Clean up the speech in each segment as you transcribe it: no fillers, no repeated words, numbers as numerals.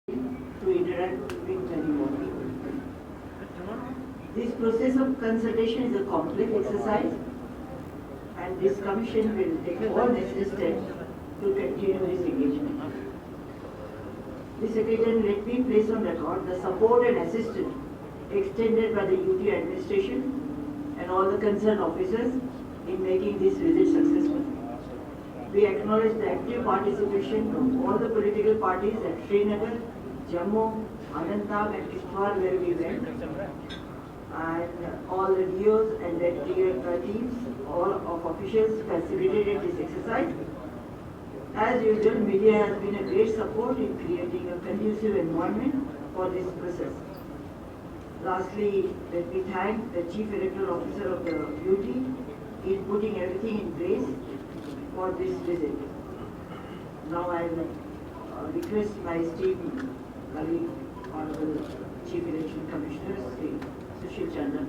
to interact with many more people. This process of consultation is a complex exercise, and this commission will take all necessary steps to continue this engagement. This occasion, let me place on record the support and assistance extended by the UT administration and all the concerned officers in making this visit successful. We acknowledge the active participation of all the political parties at Srinagar, Jammu, Anantnag and Kishtwar where we went, and all the DOs and their teams, all of officials facilitated this exercise. As usual, media has been a great support in creating a conducive environment for this process. Lastly, let me thank the Chief Electoral Officer of the UT in putting everything in place for this visit. Now I will request my esteemed colleague, Honorable Chief Election Commissioner, Sri Sushil Chandra,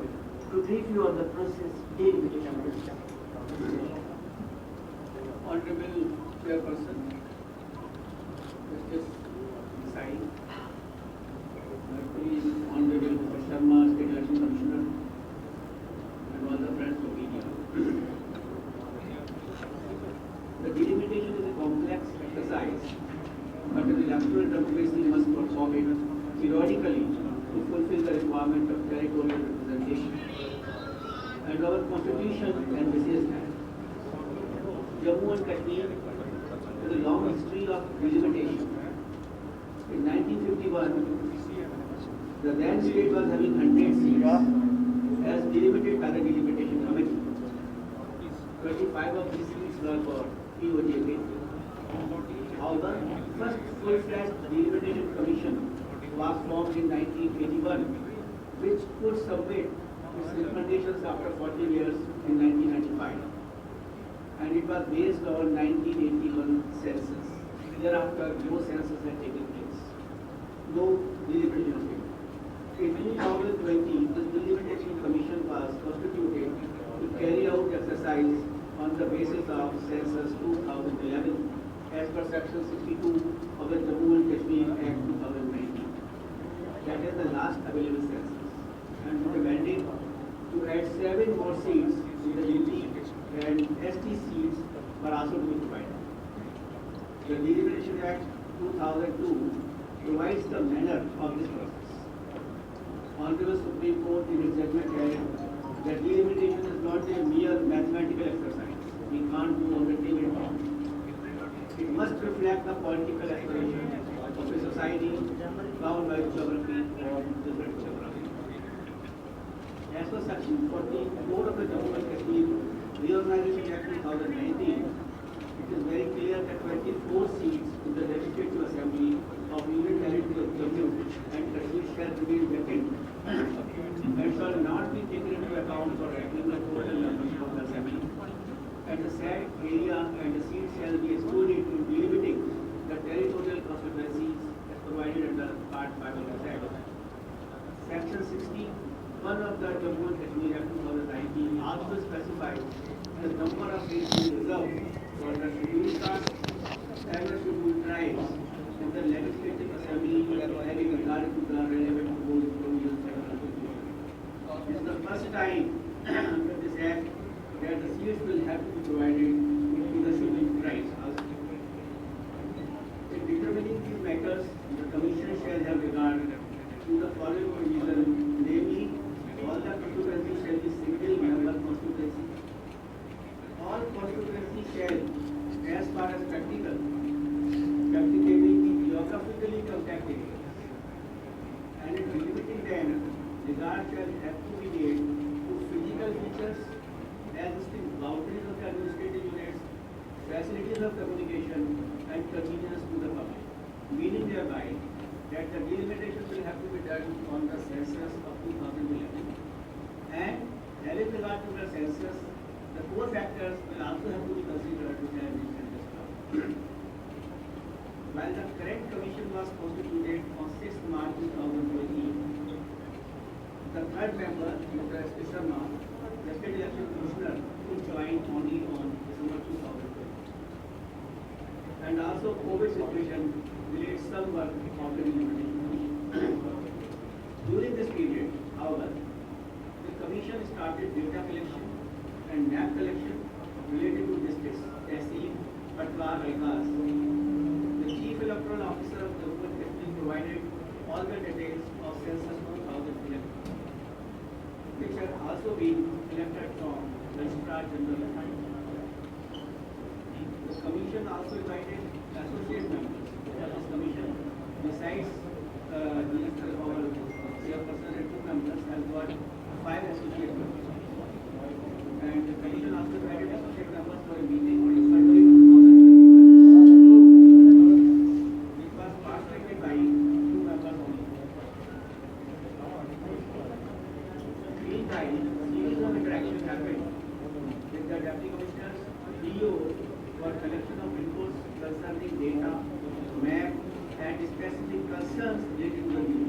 to brief you on the process delimitation process. Honorable Chairperson, Justice Sai, please Honorable Mr. Sharma, State Election Commissioner, and all the friends of media. The delimitation is a complex exercise, but an electoral democracy must perform it periodically to fulfill the requirement of territorial representation. And our Constitution envisages that. Jammu and Kashmir has a long history of delimitation. In 1951, the then state was having 100 seats as delimited by the delimitation committee. 25 of these seats were for POJK. However, first full-fledged delimitation commission was formed in 1981, which could submit its recommendations after 40 years in 1995. And it was based on 1981 census. Thereafter, no census had taken place. No deliberation. In 2020, the Delimitation Commission was constituted to carry out exercise on the basis of census 2011 as per section 62 of the Jammu and Kashmir Act 2019. That is the last available census. And recommended to add 7 more seats to the UT and ST seats were also to be provided. The Delimitation Act 2002 provides the manner of this process. Honorable Supreme Court in its judgment held that delimitation is not a mere mathematical exercise. We can't do on the table. It must reflect the political aspiration of a society bound by geography or different geography. As per section 44 of the Jammu and Kashmir Reorganization Act 2019, it is very clear that 24 seats in the Legislative Assembly of Union Territory of Jammu and Kashmir shall remain vacant and shall not be taken into account for reckoning the total numbers of the Assembly. And the said area and the seats shall be excluded in delimiting the territorial constituencies as provided under Part 5 of the Act. Section 61 of the Jammu and Kashmir Act 2019 also specifies the number of seats to be reserved for the scheduled castes and the scheduled tribes in the Legislative Assembly having regard to the relevant rules provisions of the Constitution. This is the first time under this Act that the seats will have to be provided to the scheduled tribes also. In determining these matters, the Commission shall have regard to the following provision, namely, all the constituencies shall be single member constituencies. All constituencies shall, as far as practically be geographically compact areas. And in delimiting them, regard shall have to be made to physical features as distinct boundaries of the administrative units, facilities of communication, and convenience to the public. Meaning thereby that the delimitation will have to be done on the census of 2011. And having regard to the census, the 4 factors will also have to be considered which I have mentioned just now. While the current commission was constituted on 6th March 2020, the third member, Mr. S.P. Sharma, the State Election Commissioner, will join only on December 2020. And also COVID situation delayed some work of the delimitation. map collection related to districts, Tehsil, Patwar, Vikas. The Chief Electoral Officer of the Jammu and Kashmir provided all the details of census 2011, which had also been collected from Registrar General. The Commission also invited associate members of this commission. Besides our chairperson and two members, has got 5 associate members. And the Commission also invited associate members for a meeting on February 2012, which was participated by 2 members only. Meantime, series of interactions happened with the Deputy Commissioners, DO, for collection of inputs concerning data, map, and specific concerns related to the DO.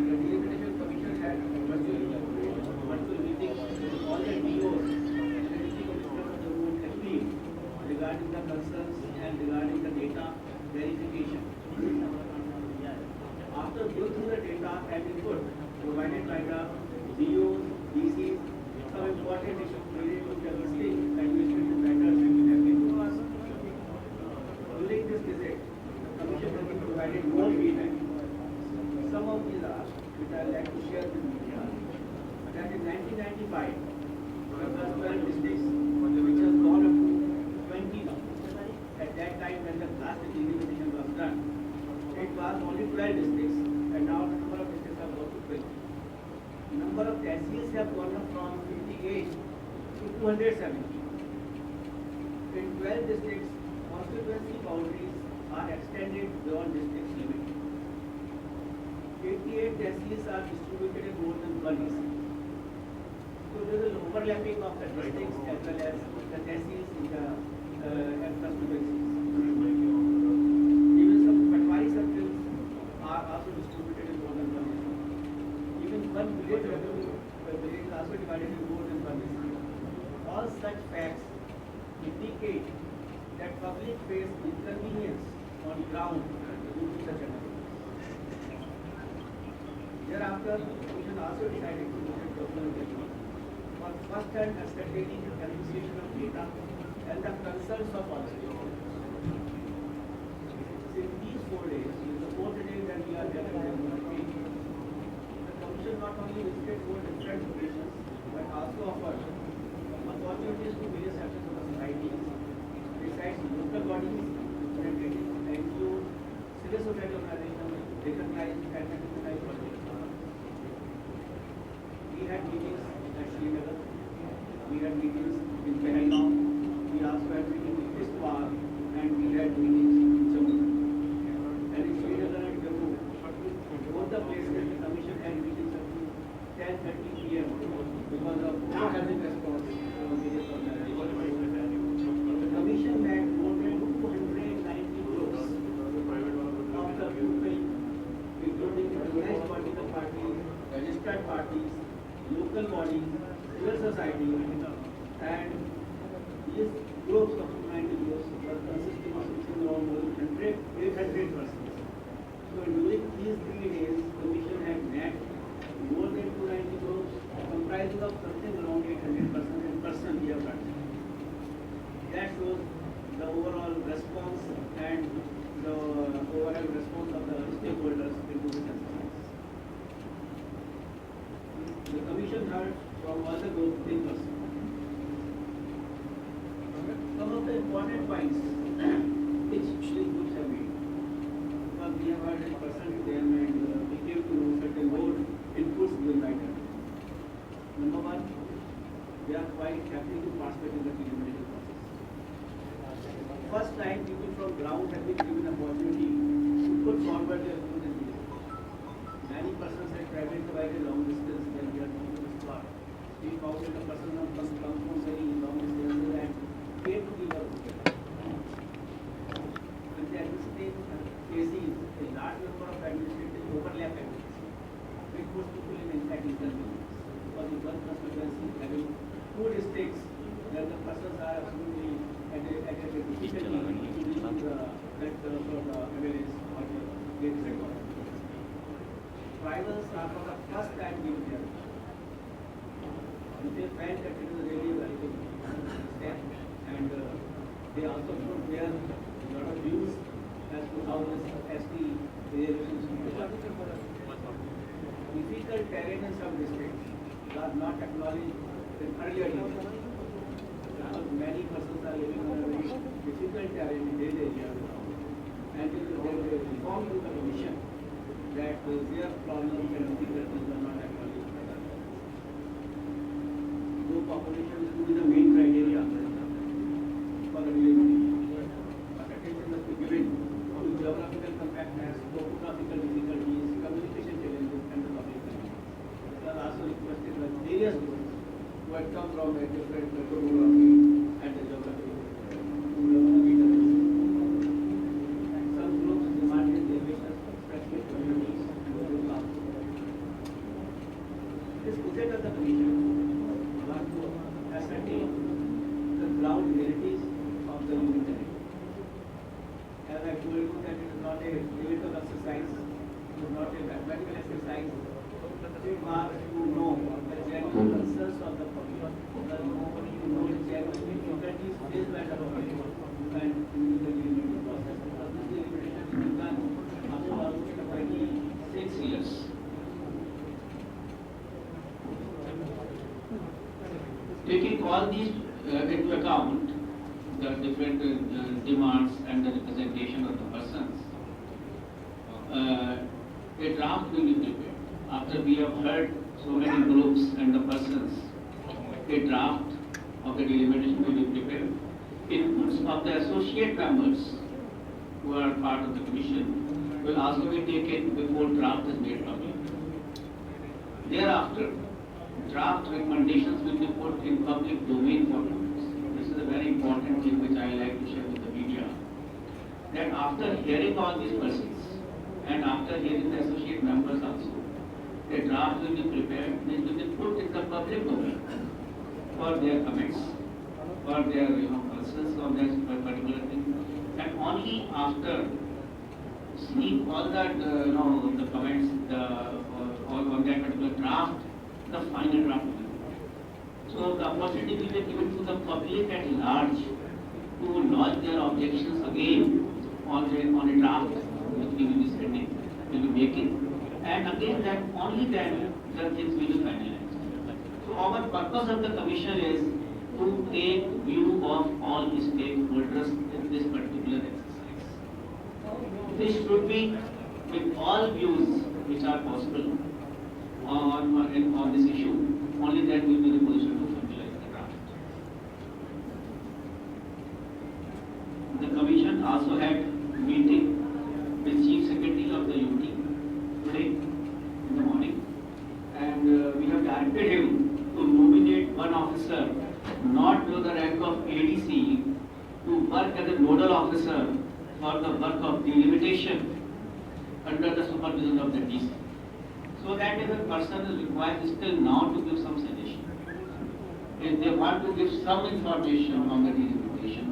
The Delimitation Commission had virtual meetings with all the DOs and the Deputy Commissioners of Jammu and Kashmir regarding the concerns and regarding the data verification. After going through the data and input provided by the DOs, DCs, some important issues related to logistic administrative matters have been addressed. During this visit, the Commission has been provided more feedback. Some of these are, which I would like to share with media, that in 1995, the first 12 districts, which has gone up to 20 now. At that time, when the last delimitation was done, it was only 12 districts, and now the number of districts have gone to 20. The number of tehsils have gone up from 58 to 270. In 12 districts, constituency boundaries are extended beyond district limit. 88 tehsils are distributed in more than 1 district. So there is an overlapping of the districts as well as the tehsils in the constituencies. Even some Patwari circles are also distributed in more than 1 district. Even one village is also divided in more than 1 district. All such facts indicate that public face inconvenience on ground due to such activities. Thereafter, the Commission also decided to look at documentation for first-hand ascertaining the administration of data and the concerns of all stakeholders. In these 4 days, in the 4th day that we are there, the Commission not only visited 4 different locations, but also offered opportunities to various sectors of the society, besides local bodies, representatives, NGOs, civil society organizations, recognized and recognized bodies. We had meetings at Srinagar, we had meetings in Pahalgam, we also had meetings in Kishtwar, and we had meetings in Jammu. And in Srinagar and Jammu, both the places the Commission had meetings up to 10:30 p.m. because of overwhelming response from various organizations. The Commission had more than 290 groups of the people, including organized political parties, registered parties, local bodies, civil society, and these groups of 290 groups were consisting of around more than 800 persons. So during these 3 days, the Commission had met more than 290 groups, comprising of something around 800 persons in person here. That shows the overall response and the overall response of the stakeholders into this exercise. The Commission heard from all the groups in person. Some of the important points which these groups have made, because we have heard in person to them and we gave to certain board inputs during my term. Number 1, they are quite happy to participate in the delimitation process. First time, people from ground have been given opportunity to put forward their views and views. Many persons have traveled to very long distance when we are going to this part. We found that a person comes from very long distances and came to give our opinion. When the administrative cases, a large number of administrative overlap activities, which puts people in exact inconvenience. Because in one constituency, having 2 districts, where the persons are absolutely at a difficulty to reach the evidence or the get record. Tribals are for the first time given here. They felt that it was really a very good step, and they also showed their lot of views as to how this ST reservations should be done. Difficult terrain in some districts are not acknowledged in earlier years. Because many persons are living on a very difficult terrain in these areas, and there is a reform to the commission that their problems and difficulties are not acknowledged by the government. Low population will be the main criteria for the relation. But attention must be given to geographical compactness, topographical difficulties, communication challenges, and the public health. They are also requested by various groups who had come from a different topography and the geography to meet the some groups demanded the emissions of specific communities and local classes. This project of the commission was to ascertain the ground realities of the human terrain. As I told you that it is not a theoretical exercise, it is not a mathematical exercise. It was to know the genuine concerns of the public, to know the genuine difficulties faced by the public, and to do the delimitation process. Because this delimitation is done after almost 26 years. Taking all these into account, the different demands and the representation of the persons, a draft will be prepared. After we have heard so many groups and the persons, a draft of the delimitation will be prepared. Inputs of the associate members who are part of the commission will also be taken before draft is made public. Thereafter, draft recommendations will be put in public domain for comments. This is a very important thing which I like to share with the media. That after hearing all these persons and after hearing the associate members also, a draft will be prepared which will be put in the public domain for their comments, for their concerns on that particular thing. And only after seeing all that the comments on that particular draft, the final draft will be put. So the opportunity will be given to the public at large to lodge their objections again on a draft which we will be sending, will be making. And again, that only then the things will be finalized. So our purpose of the commission is to take view of all stakeholders in this particular exercise. This should be with all views which are possible on this issue. Only then we will be in a position to finalize the draft. The commission also had meeting with Chief Secretary of the UT today in the morning, and we have directed him to nominate one officer not below the rank of ADC to work as a nodal officer for the work of delimitation under the supervision of the DC. So that if a person is required still now to give some suggestion, if they want to give some information on the delimitation,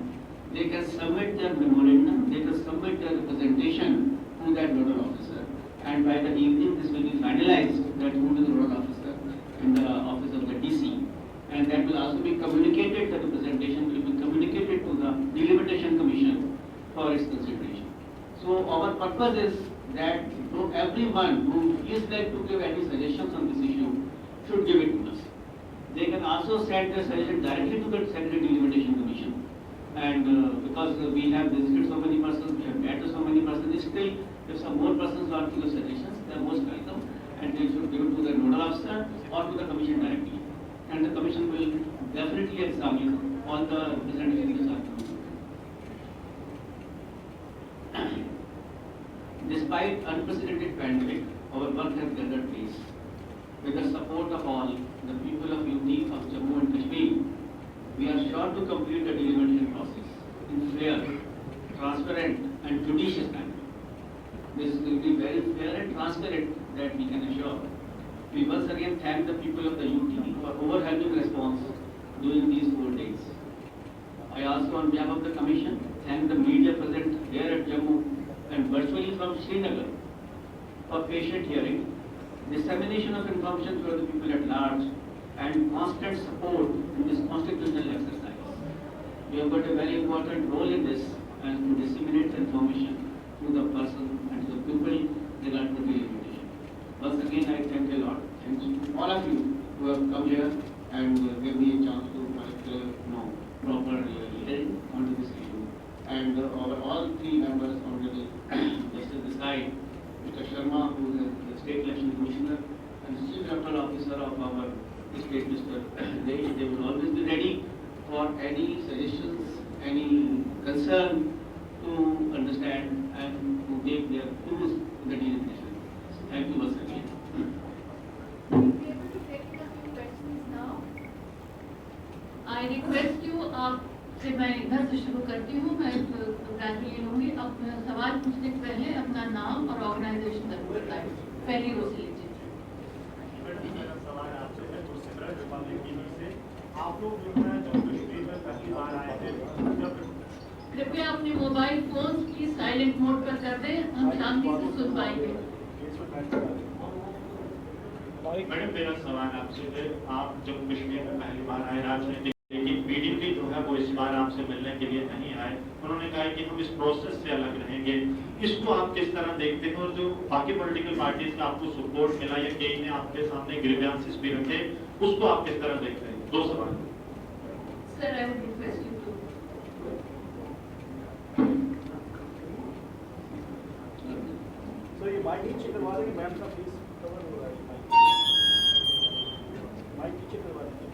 they can submit their memorandum, they can submit their representation to that nodal officer, and by the evening this will be finalized that who is the nodal officer in the office of the DC, and that will also be communicated, the representation will be communicated to the delimitation commission for its consideration. So our purpose is that everyone who feels like to give any suggestions on this issue should give it to us. They can also send their suggestion directly to the Secretary Delimitation Commission, and because we have visited so many persons, we have met so many persons, still if some more persons want to give suggestions, they are most welcome, and they should give it to the nodal officer or to the commission directly. And the commission will definitely examine all the representations which are coming. Despite unprecedented pandemic, our work has gathered pace. With the support of all the people of UT of Jammu and Kashmir, we are sure to complete the delimitation process in fair, transparent and judicious manner. This will be very fair and transparent, that we can assure. We once again thank the people of the UT for overwhelming response during these 4 days. I also, on behalf of the Commission, thank the media present here at Jammu and virtually from Srinagar for patient hearing, dissemination of information to the people at large, and constant support in this constitutional exercise. We have got a very important role in this and to disseminate the information to the person and to the people regarding the delimitation. Once again, I thank a lot. Thanks to all of you who have come here and gave me a chance to proper hearing onto this issue. And our all three members on the Justice Desai, Mr. Sharma, who is the State Election Commissioner, and the Chief Electoral Officer of our state, Mr. Desh, they will always be ready for any suggestions, any concern to understand and to give their views in the delimitation. Thank you once again. Will you be able to take a few questions now? I request you, आपसे मैं इधर से शुरू करती हूँ, मैं gradually लूँगी। अब सवाल पूछने से पहले अपना नाम और ऑर्गेनाइजेशन जरूर बताएं। पहली रो से लीजिए। मेरा सवाल आपसे है दूसरा रिपब्लिक टीवी से। आप लोग जो है जम्मू कश्मीर में पहली बार आए थे, जब कृपया अपने मोबाइल फोन की साइलेंट मोड पर कर दें, हम शांति से सुन पाएंगे। मैडम मेरा सवाल आपसे है, आप जम्मू कश्मीर में पहली बार आए राजनीतिक, लेकिन पीडीपी जो है वो इस बार आपसे मिलने के लिए नहीं आए। उन्होंने कहा कि हम इस प्रोसेस से अलग रहेंगे। इसको आप किस तरह देखते हैं और जो बाकी पॉलिटिकल पार्टीज का आपको सपोर्ट मिला या कई ने आपके सामने ग्रीवेंसेस भी रखे, उसको आप किस तरह देखते हैं? दो सवाल। Sir, I would request you to. So ये माइक नीचे करवा देंगे मैम का प्लीज, कवर हो रहा है माइक नीचे करवा देंगे।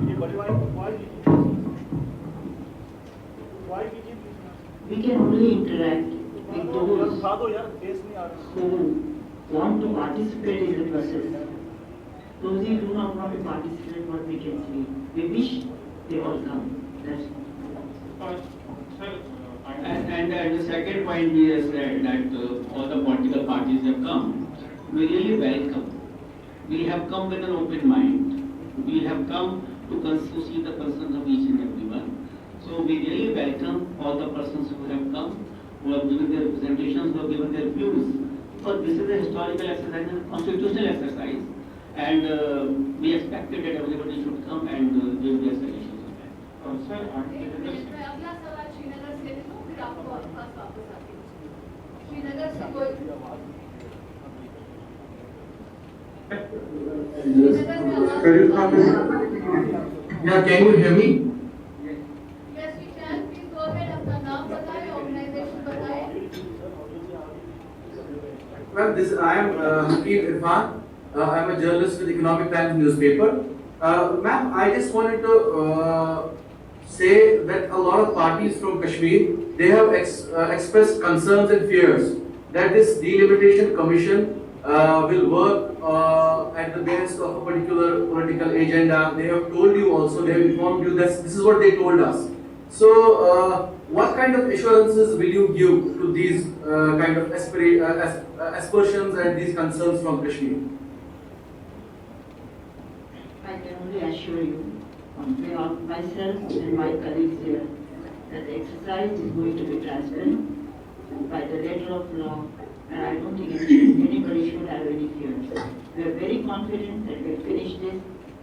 ये बड़े वाले को कॉल कीजिए please. We can only interact with those उठा दो यार, फेस नहीं आ रहा। who want to participate in the process. Those who do not want to participate, what we can see, we wish they all come. That's And the second point we have said that all the political parties have come. We really welcome. We have come with an open mind. We have come to see the concerns of each and everyone. So we really welcome all the persons who have come, who have given their representations, who have given their views. Because this is a historical exercise and a constitutional exercise. And we expected that everybody should come and give their suggestions on that. Sir मैं अगला सवाल श्रीनगर से ले लूँ, फिर आपको आपके पास वापस आती हूँ। श्रीनगर से कोई श्रीनगर में आवाज। Yeah, can you hear me? Yes, we can. Please go ahead. अपना नाम बताएं, ऑर्गेनाइजेशन बताएं। Well, I am Hakeem Irfan. I am a journalist with Economic Times newspaper. Ma'am, I just wanted to say that a lot of parties from Kashmir, they have expressed concerns and fears that this delimitation commission will work at the behest of a particular political agenda. They have told you also, they have informed you that this is what they told us. So, what kind of assurances will you give to these kind of aspersions and these concerns from Kashmir? I can only assure you, on behalf of myself and my colleagues here, that the exercise is going to be transparent by the letter of law, and I don't think anybody should have any fears. We are very confident that we will finish this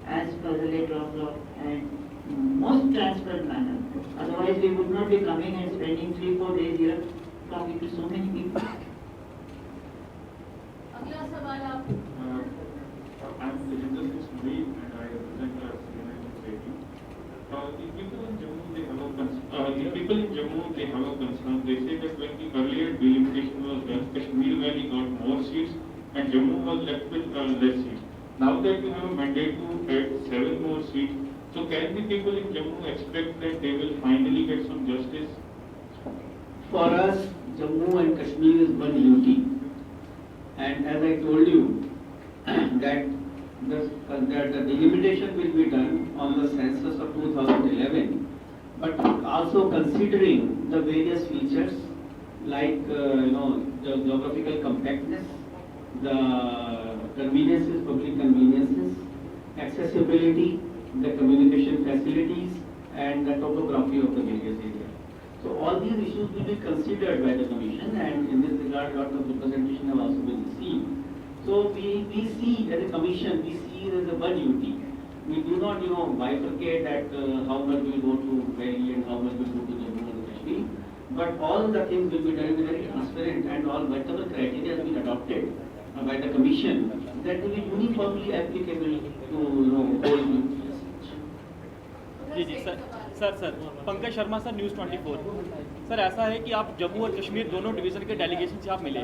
as per the letter of law and in most transparent manner. Otherwise, we would not be coming and spending 3-4 days here talking to so many people. अगला सवाल आप। I'm Vijender Singh Suri and I represent CNN Radio. The people in Jammu, they have a concern. They say that when the earlier delimitation was done, Kashmir Valley got more seats and Jammu was left with less seats. Now that you have a mandate to add 7 more seats, so can the people in Jammu expect that they will finally get some justice? For us, Jammu and Kashmir is one unity. And as I told you, that the delimitation will be done on the census of 2011, but also considering the various features like the geographical compactness, the conveniences, public conveniences, accessibility, the communication facilities, and the topography of the various areas. So all these issues will be considered by the Commission, and in this regard, lot of representation have also been received. So we see, as a Commission, we see see it as a one unity. We do not, bifurcate that how much will go to Delhi and how much will go to Jammu and Kashmir. But all the things will be done very transparent, and all whatever criteria has been adopted by the commission, that will be uniformly applicable to whole unity. जी sir Pankaj Sharma sir news 24। Sir ऐसा है कि आप जम्मू और कश्मीर दोनों division के delegation से आप मिले,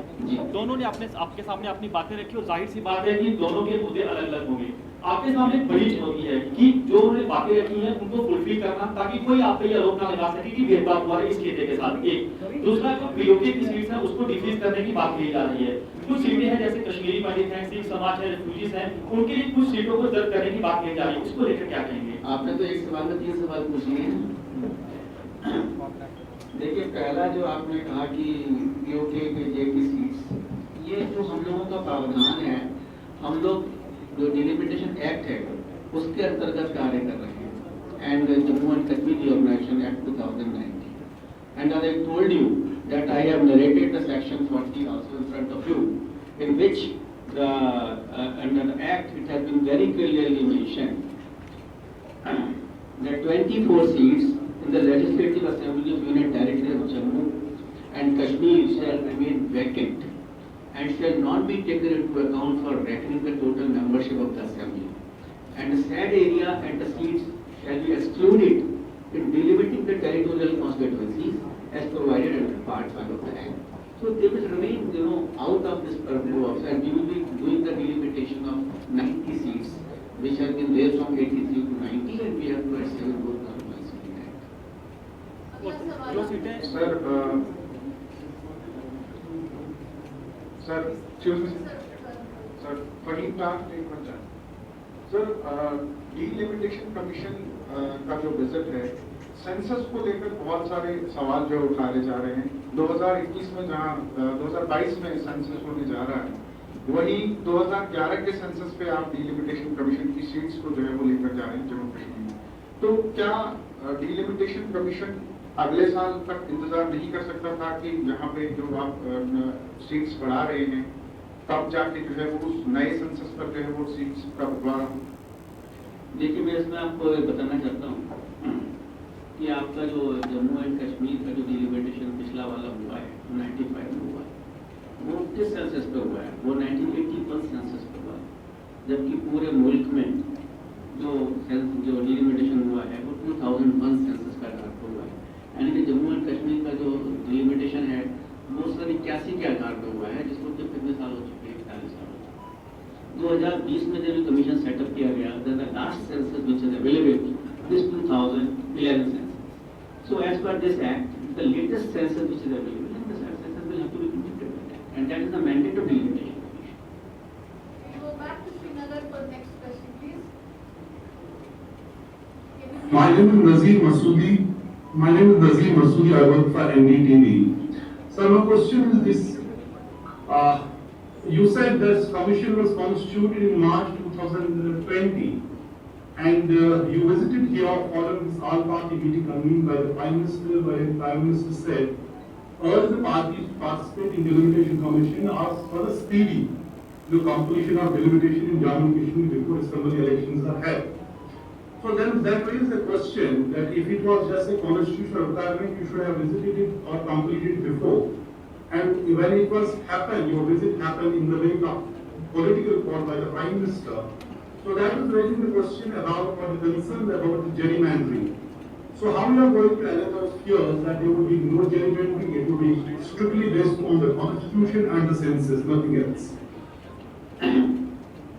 दोनों ने आपके सामने अपनी बातें रखी और जाहिर सी बात है कि दोनों के मुद्दे अलग अलग होंगे। आपके सामने एक बड़ी चुनौती है कि जो उन्होंने बातें रखी हैं उनको फुलफिल करना, ताकि कोई आप पे ये आरोप ना लगा सके कि भेदभाव हुआ है इस खेते के साथ। एक दूसरा, जो पीओके की सीट्स है उसको डिफीज करने की बात कही जा रही है। कुछ सीटें हैं जैसे कश्मीरी पंडित हैं, सिख समाज है, रेफ्यूजीज हैं, उनके लिए कुछ सीटों को जब्त करने की बात कही जा रही है। उसको लेकर क्या कहेंगे? आपने तो एक सवाल में 3 सवाल पूछ लिए हैं। देखिए, पहला जो आपने कहा कि पीओके के जे की सीट्स, ये जो हम लोगों का प्रावधान है, हम लोग जो डिलिमिटेशन एक्ट है उसके अंतर्गत कार्य कर रहे हैं, and Jammu and Kashmir reorganisation act 2019, and I told you that I have narrated the section 40 also in front of you, in which under the act it has been very clearly mentioned that 24 seats in the Legislative Assembly of Union Territory of Jammu and Kashmir shall remain vacant and shall not be taken into account for reckoning the total membership of the Assembly, and the said area and the seats shall be excluded in delimiting the territorial constituencies as provided under Part 5 of the Act. So they will remain, out of this purview of, and we will be doing the delimitation of 90 seats, which have been there from 83 to 90, and we have to add 7 more constituencies in that. जो सीटें sir Faheem Khan एक बच्चा sir, delimitation commission का जो visit है, census को लेकर बहुत सारे सवाल जो उठाए जा रहे हैं। 2021 में जहां 2022 में सेंसस होने जा रहा है, वही 2011 के सेंसस पे आप डिलिमिटेशन कमीशन की सीट्स को जो है वो लेकर जा रहे हैं जम्मू कश्मीर में। तो क्या डिलिमिटेशन कमीशन अगले साल तक इंतजार नहीं कर सकता था कि यहाँ पे जो आप सीट्स बढ़ा रहे हैं, तब जाके जो है वो उस नए सेंसस पर जो है वो सीट्स का बंटवारा हो? देखिए, मैं इसमें आपको बताना चाहता हूँ कि आपका जो जम्मू एंड कश्मीर का जो डिलिमिटेशन पिछला वाला हुआ है 95 में हुआ है, वो किस सेंसस पे हुआ है? वो 1981 सेंसस पे हुआ है, जबकि पूरे मुल्क में जो डिलिमिटेशन हुआ है वो 2001 सेंसस का आधार पर हुआ है। यानी कि जम्मू एंड कश्मीर का जो डिलिमिटेशन है वो 1981 के आधार पर हुआ है, जिसको कितने साल हो चुके हैं? 41 साल हो चुके। 2020 में जब कमीशन सेटअप किया गया, then the last census which is available is 2011 census. So as per this act, the latest census which is available, and the census will have to be completed by that, and that is the mandate of delimitation commission. We go back to Srinagar for next question, please. My name is Nazir Masoodi. I work for NDTV. So my question is this: you said this commission was constituted in March 2020. And you visited here following this all-party meeting convened by the Prime Minister, where the Prime Minister said, urged the parties to participate in delimitation commission, asked for the speedy completion of delimitation in Jammu and Kashmir before assembly elections are held. So then that raises the question that if it was just a constitutional requirement, you should have visited it or completed it before. And when it was happened, your visit happened in the wake of political call by the Prime Minister. So that is raising the question about or the concern about the gerrymandering. So how you are going to allay those fears that there will be no gerrymandering, it will be strictly based on the constitution and the census, nothing else?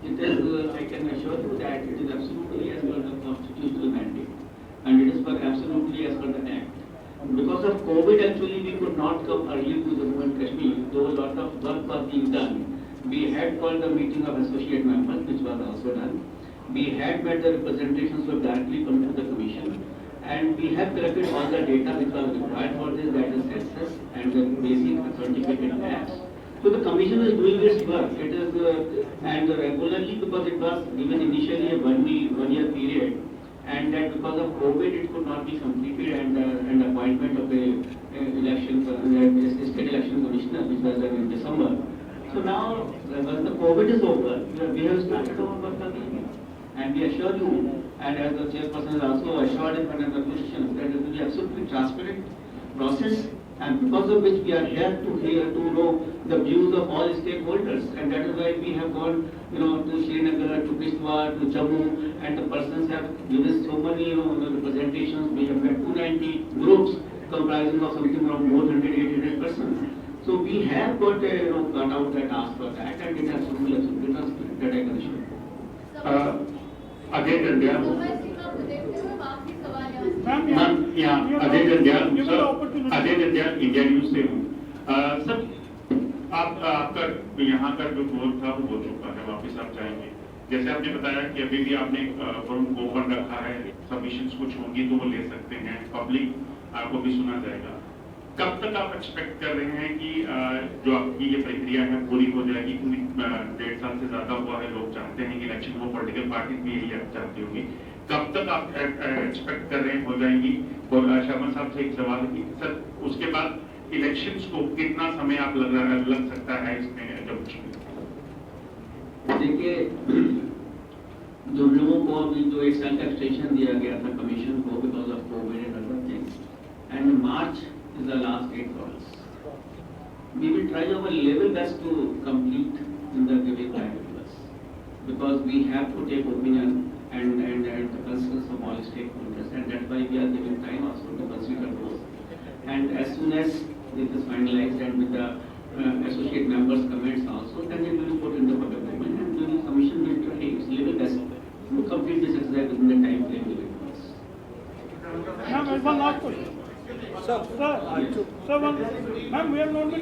It is, I can assure you that it is absolutely as per the constitutional mandate, and it is absolutely as per the act. Because of COVID, actually we could not come early to Jammu and Kashmir, though a lot of work was being done. We had called the meeting of associate members, which was also done. We had made the representations were directly come to the commission, and we have collected all the data which was required for this, that is census and the basic authenticated maps. So the commission is doing its work. It is and regularly, because it was given initially a one year period, and that because of COVID it could not be completed, and appointment of the state election commissioner, which was done in December. So now, when the COVID is over, we have started our work again. And we assure you, and as the chairperson has also assured in one of the questions, that it will be absolutely transparent process, and because of which we are here to hear, to know the views of all stakeholders, and that is why we have gone, to Srinagar, to Kishtwar, to Jammu, and the persons have given so many, representations. We have had 290 groups comprising of something around more than 800 persons. So we have got a, cut out and asked for that, and it has absolutely transparent, that I can assure you. Ajay Jandial समय सीमा को देखते हुए आखिरी सवाल यहाँ से। Ma'am यहाँ Ajay Jandial India news से हूँ सर आपका यहाँ का जो गोल था वो हो चुका है, वापस आप जाएंगे। जैसे आपने बताया कि अभी भी आपने फोरम ओपन रखा है, सबमिशंस कुछ होंगी तो वो ले सकते हैं, पब्लिक को भी सुना जाएगा। कब तक आप एक्सपेक्ट कर रहे हैं कि जो आपकी ये प्रक्रिया है पूरी हो जाएगी? क्योंकि 1.5 साल से ज्यादा हुआ है, लोग चाहते हैं कि इलेक्शन हो, पॉलिटिकल पार्टी भी यही चाहती होगी। कब तक आप एक्सपेक्ट कर रहे हैं हो जाएंगी? और शर्मा साहब से एक सवाल है कि सर उसके बाद इलेक्शंस को कितना समय आप लग सकता है इसमें? देखिए, जो लोगों को अभी जो 1 साल का एक्सटेंशन दिया गया था कमीशन को because of Covid and other things, and March is the last date for us. We will try our level best to complete in the given time to us, because we have to take opinion and the concerns of all stakeholders, and that's why we are giving time also to consider those. And as soon as it is finalized and with the associate members' comments also, then it will be put in the public domain, and the commission will try its level best to complete this exercise within the time frame given to us. Ma'am, one last question. Sir, ma'am, we have not been